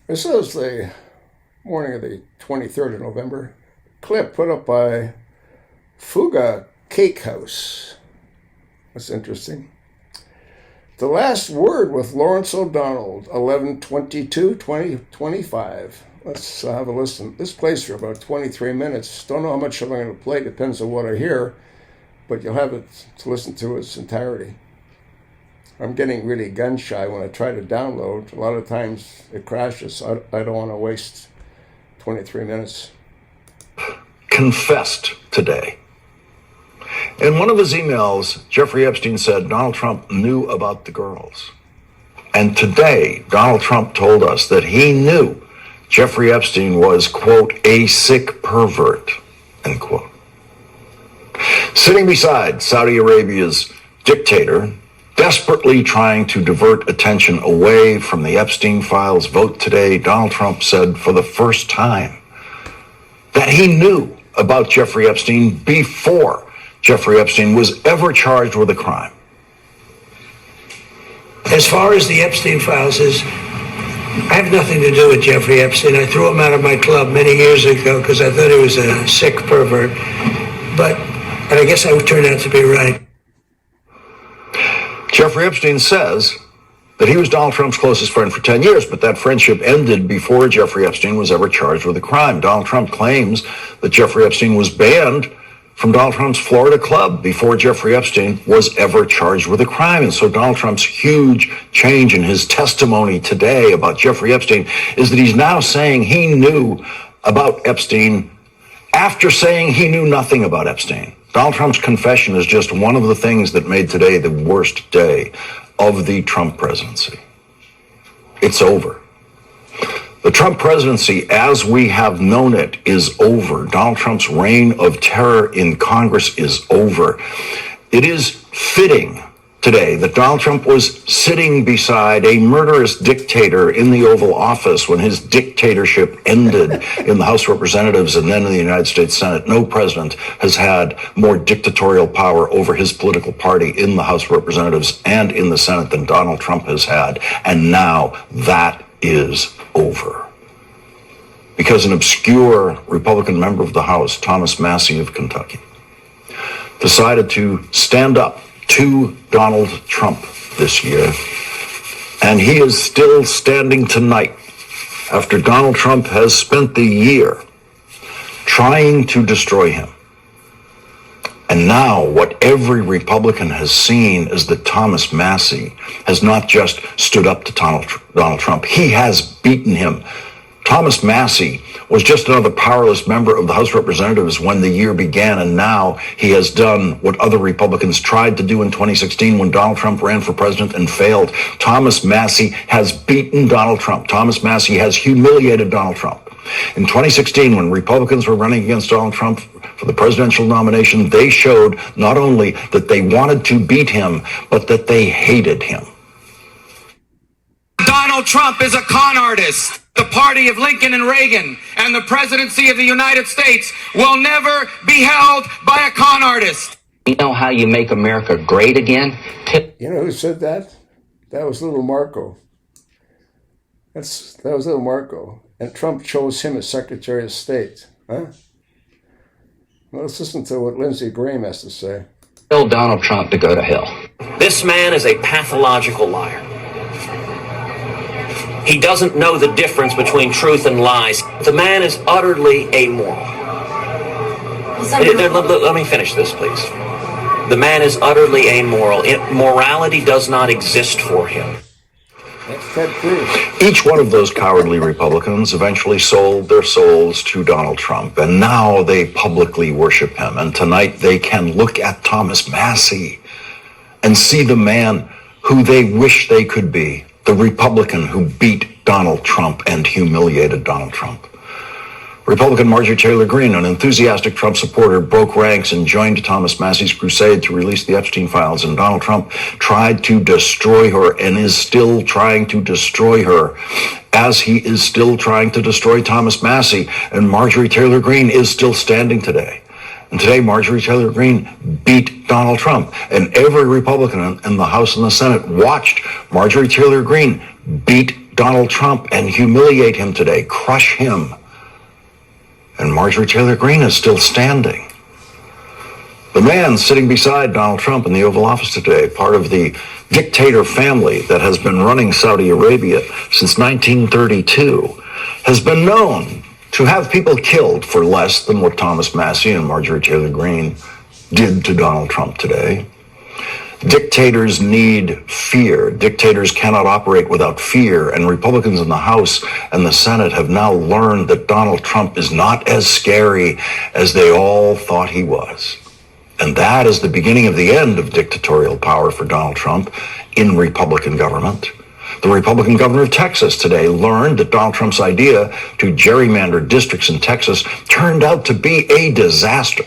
This is the morning of the 23rd of November. Clip put up by Fuga Cake House. That's interesting. The last word with Lawrence O'Donnell, 11/22/2025. Let's have a listen. This plays for about 23 minutes. Don't know how much I'm going to play. Depends on what I hear. But you'll have it to listen to its entirety. I'm getting really gun shy when I try to download. A lot of times it crashes. I don't want to waste 23 minutes. Confessed today. In one of his emails, Jeffrey Epstein said Donald Trump knew about the girls. And today, Donald Trump told us that he knew Jeffrey Epstein was, quote, a sick pervert, end quote. Sitting beside Saudi Arabia's dictator, desperately trying to divert attention away from the Epstein files vote today, Donald Trump said for the first time that he knew about Jeffrey Epstein before Jeffrey Epstein was ever charged with a crime. As far as the Epstein files is, I have nothing to do with Jeffrey Epstein. I threw him out of my club many years ago because I thought he was a sick pervert. But I guess I turned out to be right. Jeffrey Epstein says that he was Donald Trump's closest friend for 10 years, but that friendship ended before Jeffrey Epstein was ever charged with a crime. Donald Trump claims that Jeffrey Epstein was banned from Donald Trump's Florida club before Jeffrey Epstein was ever charged with a crime. And so Donald Trump's huge change in his testimony today about Jeffrey Epstein is that he's now saying he knew about Epstein after saying he knew nothing about Epstein. Donald Trump's confession is just one of the things that made today the worst day of the Trump presidency. It's over. The Trump presidency, as we have known it, is over. Donald Trump's reign of terror in Congress is over. It is fitting today that Donald Trump was sitting beside a murderous dictator in the Oval Office when his dictatorship ended in the House of Representatives and then in the United States Senate. No president has had more dictatorial power over his political party in the House of Representatives and in the Senate than Donald Trump has had. And now that is over. Because an obscure Republican member of the House, Thomas Massie of Kentucky, decided to stand up to Donald Trump this year. And he is still standing tonight after Donald Trump has spent the year trying to destroy him. And now what every Republican has seen is that Thomas Massie has not just stood up to Donald Trump, he has beaten him. Thomas Massie was just another powerless member of the House of Representatives when the year began, and now he has done what other Republicans tried to do in 2016 when Donald Trump ran for president and failed. Thomas Massie has beaten Donald Trump. Thomas Massie has humiliated Donald Trump. In 2016, when Republicans were running against Donald Trump for the presidential nomination, they showed not only that they wanted to beat him, but that they hated him. Donald Trump is a con artist. The party of Lincoln and Reagan and the presidency of the United States will never be held by a con artist. You know how you make America great again? You know who said that? That was little Marco. That was little Marco. And Trump chose him as Secretary of State. Huh? Well, let's listen to what Lindsey Graham has to say. Tell Donald Trump to go to hell. This man is a pathological liar. He doesn't know the difference between truth and lies. The man is utterly amoral. Let me finish this, please. The man is utterly amoral. Morality does not exist for him. That's Ted Cruz. Each one of those cowardly Republicans eventually sold their souls to Donald Trump, and now they publicly worship him. And tonight they can look at Thomas Massie and see the man who they wish they could be. The Republican who beat Donald Trump and humiliated Donald Trump. Republican Marjorie Taylor Greene, an enthusiastic Trump supporter, broke ranks and joined Thomas Massie's crusade to release the Epstein files. And Donald Trump tried to destroy her and is still trying to destroy her, as he is still trying to destroy Thomas Massie. And Marjorie Taylor Greene is still standing today. And today, Marjorie Taylor Greene beat Donald Trump. And every Republican in the House and the Senate watched Marjorie Taylor Greene beat Donald Trump and humiliate him today, crush him. And Marjorie Taylor Greene is still standing. The man sitting beside Donald Trump in the Oval Office today, part of the dictator family that has been running Saudi Arabia since 1932, has been known to have people killed for less than what Thomas Massie and Marjorie Taylor Greene did to Donald Trump today. Dictators need fear. Dictators cannot operate without fear. And Republicans in the House and the Senate have now learned that Donald Trump is not as scary as they all thought he was. And that is the beginning of the end of dictatorial power for Donald Trump in Republican government. The Republican governor of Texas today learned that Donald Trump's idea to gerrymander districts in Texas turned out to be a disaster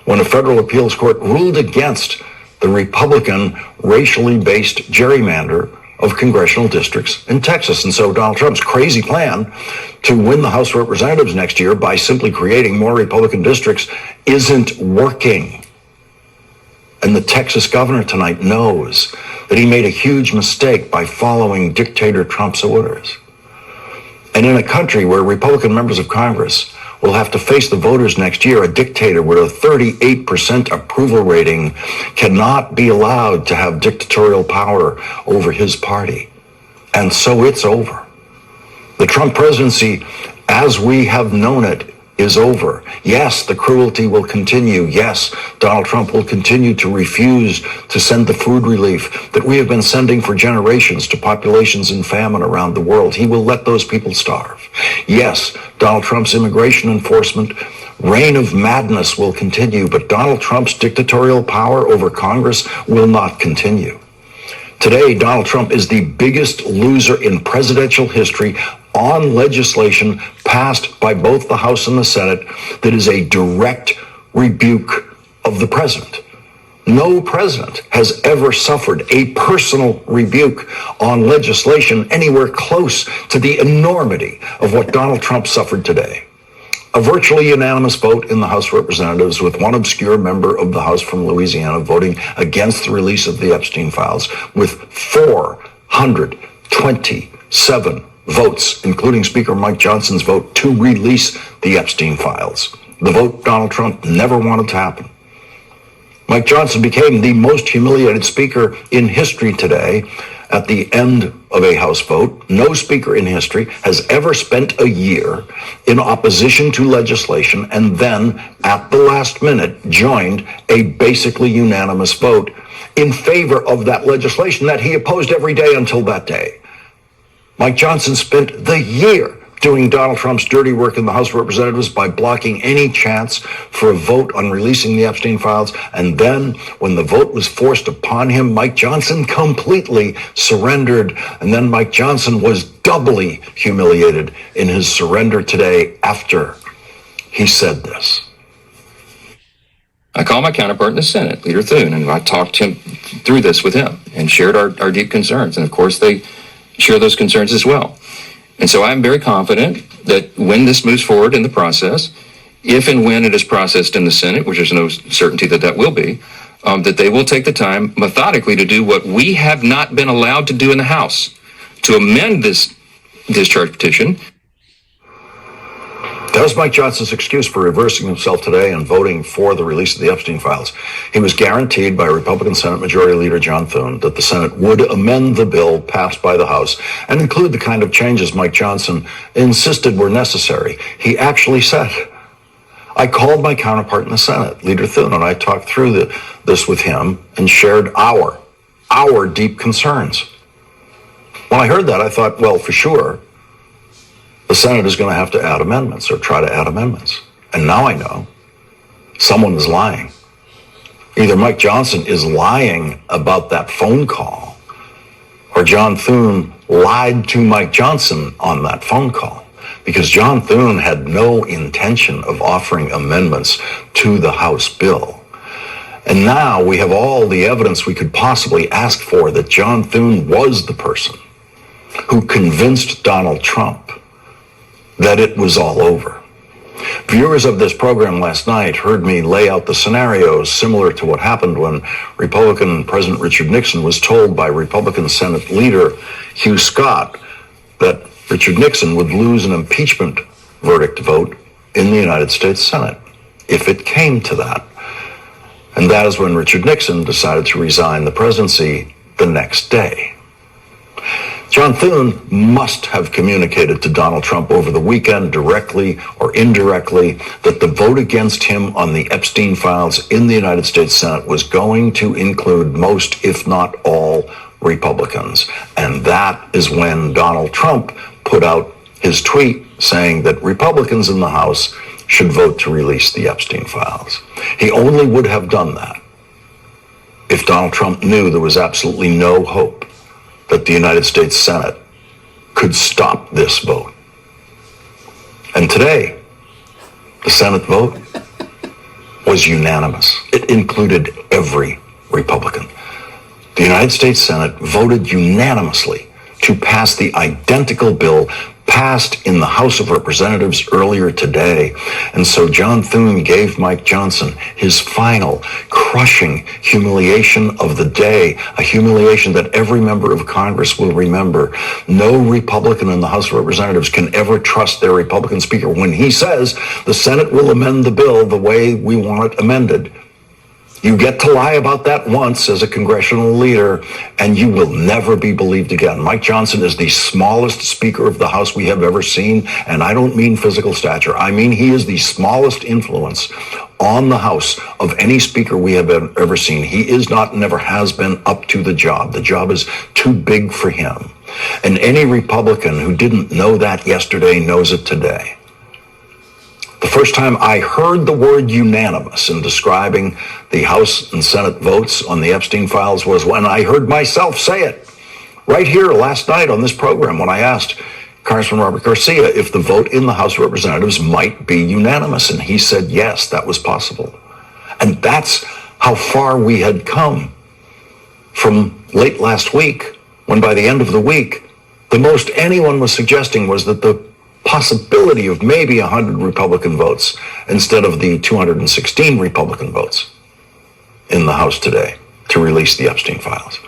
when a federal appeals court ruled against the Republican racially based gerrymander of congressional districts in Texas. And so Donald Trump's crazy plan to win the House of Representatives next year by simply creating more Republican districts isn't working. And the Texas governor tonight knows that he made a huge mistake by following dictator Trump's orders. And in a country where Republican members of Congress will have to face the voters next year, a dictator with a 38% approval rating cannot be allowed to have dictatorial power over his party. And so it's over. The Trump presidency, as we have known it, is over. Yes, the cruelty will continue. Yes, Donald Trump will continue to refuse to send the food relief that we have been sending for generations to populations in famine around the world. He will let those people starve. Yes, Donald Trump's immigration enforcement reign of madness will continue, but Donald Trump's dictatorial power over Congress will not continue. Today, Donald Trump is the biggest loser in presidential history on legislation passed by both the House and the Senate that is a direct rebuke of the president. No president has ever suffered a personal rebuke on legislation anywhere close to the enormity of what Donald Trump suffered today. A virtually unanimous vote in the House of Representatives, with one obscure member of the House from Louisiana voting against the release of the Epstein files, with 427 votes, including Speaker Mike Johnson's vote to release the Epstein files. The vote Donald Trump never wanted to happen. Mike Johnson became the most humiliated speaker in history today at the end of a House vote. No speaker in history has ever spent a year in opposition to legislation and then, at the last minute, joined a basically unanimous vote in favor of that legislation that he opposed every day until that day. Mike Johnson spent the year doing Donald Trump's dirty work in the House of Representatives by blocking any chance for a vote on releasing the Epstein files. And then when the vote was forced upon him, Mike Johnson completely surrendered. And then Mike Johnson was doubly humiliated in his surrender today after he said this. I called my counterpart in the Senate, Leader Thune, and I talked him through this with him and shared our deep concerns. And of course, they share those concerns as well. And so I'm very confident that when this moves forward in the process, if and when it is processed in the Senate, which there's no certainty that that will be, that they will take the time methodically to do what we have not been allowed to do in the House, to amend this discharge petition. That was Mike Johnson's excuse for reversing himself today and voting for the release of the Epstein files. He was guaranteed by Republican Senate Majority Leader John Thune that the Senate would amend the bill passed by the House and include the kind of changes Mike Johnson insisted were necessary. He actually said, I called my counterpart in the Senate, Leader Thune, and I talked through this with him and shared our deep concerns. When I heard that, I thought, well, for sure, the Senate is going to have to add amendments or try to add amendments. And now I know someone is lying. Either Mike Johnson is lying about that phone call, or John Thune lied to Mike Johnson on that phone call, because John Thune had no intention of offering amendments to the House bill. And now we have all the evidence we could possibly ask for that John Thune was the person who convinced Donald Trump that it was all over. Viewers of this program last night heard me lay out the scenarios similar to what happened when Republican President Richard Nixon was told by Republican Senate Leader Hugh Scott Richard Nixon would lose an impeachment verdict vote in the United States Senate, if it came to that. And that is when Richard Nixon decided to resign the presidency the next day. John Thune must have communicated to Donald Trump over the weekend, directly or indirectly, that the vote against him on the Epstein files in the United States Senate was going to include most, if not all, Republicans. And that is when Donald Trump put out his tweet saying that Republicans in the House should vote to release the Epstein files. He only would have done that if Donald Trump knew there was absolutely no hope that the United States Senate could stop this vote. And today, the Senate vote was unanimous. It included every Republican. The United States Senate voted unanimously to pass the identical bill passed in the House of Representatives earlier today. And so John Thune gave Mike Johnson his final crushing humiliation of the day, a humiliation that every member of Congress will remember. No Republican in the House of Representatives can ever trust their Republican speaker when he says the Senate will amend the bill the way we want it amended. You get to lie about that once as a congressional leader, and you will never be believed again. Mike Johnson is the smallest Speaker of the House we have ever seen, and I don't mean physical stature. I mean he is the smallest influence on the House of any Speaker we have ever seen. He is not, never has been, up to the job. The job is too big for him. And any Republican who didn't know that yesterday knows it today. The first time I heard the word unanimous in describing the House and Senate votes on the Epstein files was when I heard myself say it right here last night on this program when I asked Congressman Robert Garcia if the vote in the House of Representatives might be unanimous. And he said, yes, that was possible. And that's how far we had come from late last week, when by the end of the week, the most anyone was suggesting was that the possibility of maybe 100 Republican votes instead of the 216 Republican votes in the House today to release the Epstein files.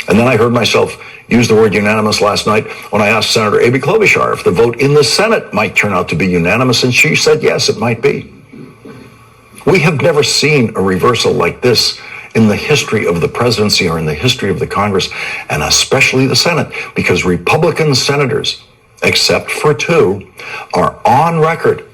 And then I heard myself use the word unanimous last night when I asked Senator Amy Klobuchar if the vote in the Senate might turn out to be unanimous, and she said yes, it might be. We have never seen a reversal like this in the history of the presidency or in the history of the Congress, and especially the Senate, because Republican senators, except for two, are on record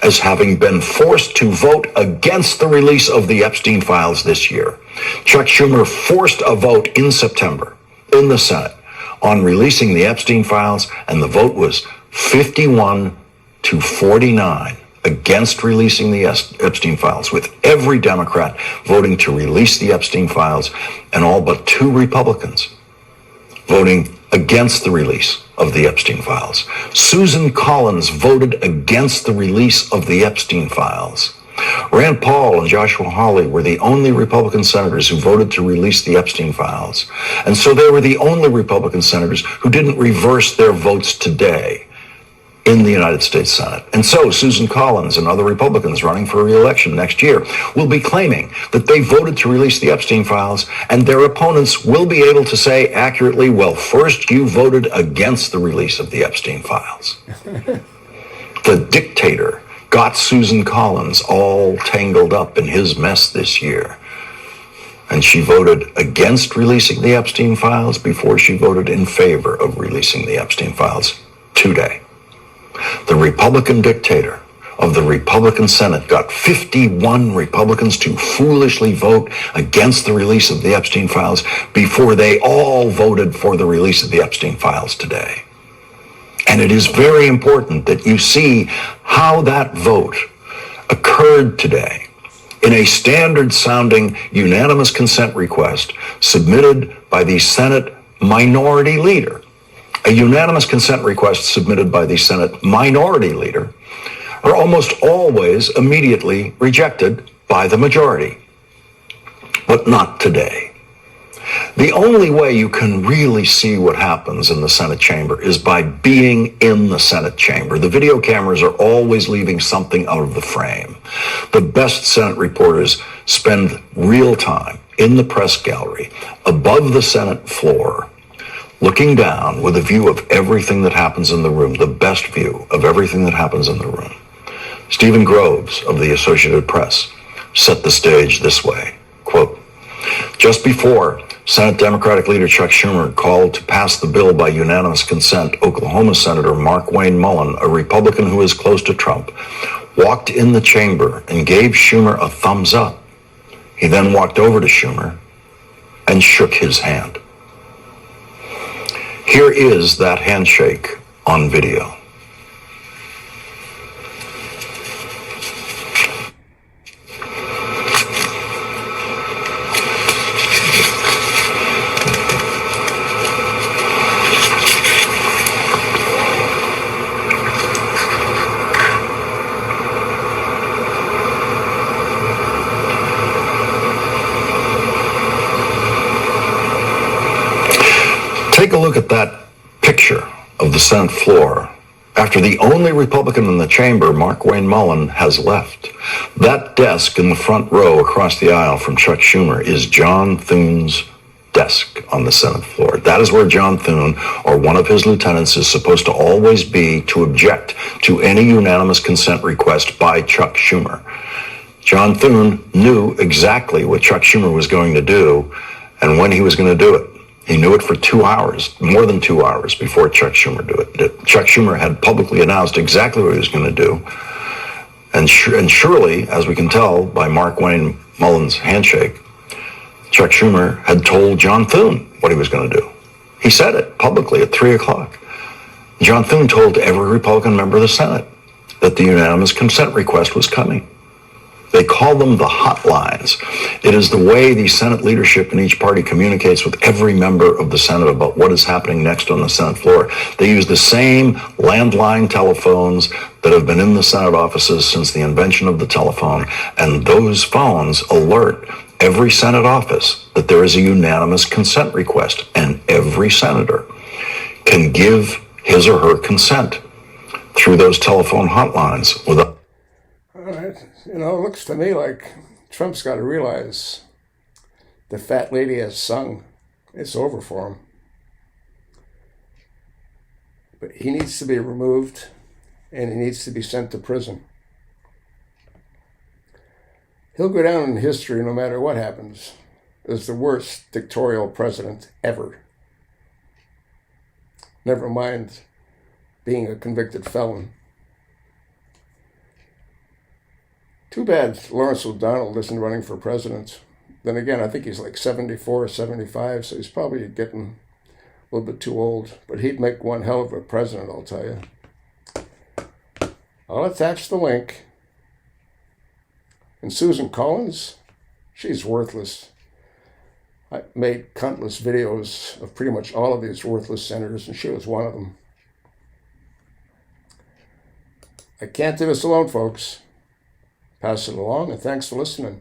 as having been forced to vote against the release of the Epstein files this year. Chuck Schumer forced a vote in September in the Senate on releasing the Epstein files, and the vote was 51 to 49 against releasing the Epstein files, with every Democrat voting to release the Epstein files and all but two Republicans voting against the release of the Epstein files. Susan Collins voted against the release of the Epstein files. Rand Paul and Joshua Hawley were the only Republican senators who voted to release the Epstein files. And so they were the only Republican senators who didn't reverse their votes today in the United States Senate. And so Susan Collins and other Republicans running for re-election next year will be claiming that they voted to release the Epstein files, and their opponents will be able to say accurately, well, first you voted against the release of the Epstein files. The dictator got Susan Collins all tangled up in his mess this year. And she voted against releasing the Epstein files before she voted in favor of releasing the Epstein files today. The Republican dictator of the Republican Senate got 51 Republicans to foolishly vote against the release of the Epstein files before they all voted for the release of the Epstein files today. And it is very important that you see how that vote occurred today in a standard-sounding unanimous consent request submitted by the Senate Minority Leader. A unanimous consent request submitted by the Senate Minority Leader are almost always immediately rejected by the majority, but not today. The only way you can really see what happens in the Senate chamber is by being in the Senate chamber. The video cameras are always leaving something out of the frame. The best Senate reporters spend real time in the press gallery above the Senate floor, looking down with a view of everything that happens in the room, the best view of everything that happens in the room. Stephen Groves of the Associated Press set the stage this way, quote, "Just before Senate Democratic leader Chuck Schumer called to pass the bill by unanimous consent, Oklahoma Senator Mark Wayne Mullen, a Republican who is close to Trump, walked in the chamber and gave Schumer a thumbs up. He then walked over to Schumer and shook his hand." Here is that handshake on video. Take a look at that picture of the Senate floor after the only Republican in the chamber, Mark Wayne Mullen, has left. That desk in the front row across the aisle from Chuck Schumer is John Thune's desk on the Senate floor. That is where John Thune or one of his lieutenants is supposed to always be to object to any unanimous consent request by Chuck Schumer. John Thune knew exactly what Chuck Schumer was going to do and when he was going to do it. He knew it for 2 hours, more than 2 hours before Chuck Schumer did it. Chuck Schumer had publicly announced exactly what he was going to do. And surely, as we can tell by Mark Wayne Mullen's handshake, Chuck Schumer had told John Thune what he was going to do. He said it publicly at 3 o'clock. John Thune told every Republican member of the Senate that the unanimous consent request was coming. They call them the hotlines. It is the way the Senate leadership in each party communicates with every member of the Senate about what is happening next on the Senate floor. They use the same landline telephones that have been in the Senate offices since the invention of the telephone, and those phones alert every Senate office that there is a unanimous consent request, and every senator can give his or her consent through those telephone hotlines without. All right. It looks to me like Trump's got to realize the fat lady has sung. It's over for him. But he needs to be removed, and he needs to be sent to prison. He'll go down in history no matter what happens as the worst dictatorial president ever. Never mind being a convicted felon. Too bad Lawrence O'Donnell isn't running for president. Then again, I think he's like 74 or 75, so he's probably getting a little bit too old. But he'd make one hell of a president, I'll tell you. I'll attach the link. And Susan Collins, she's worthless. I made countless videos of pretty much all of these worthless senators, and she was one of them. I can't do this alone, folks. Pass it along, and thanks for listening.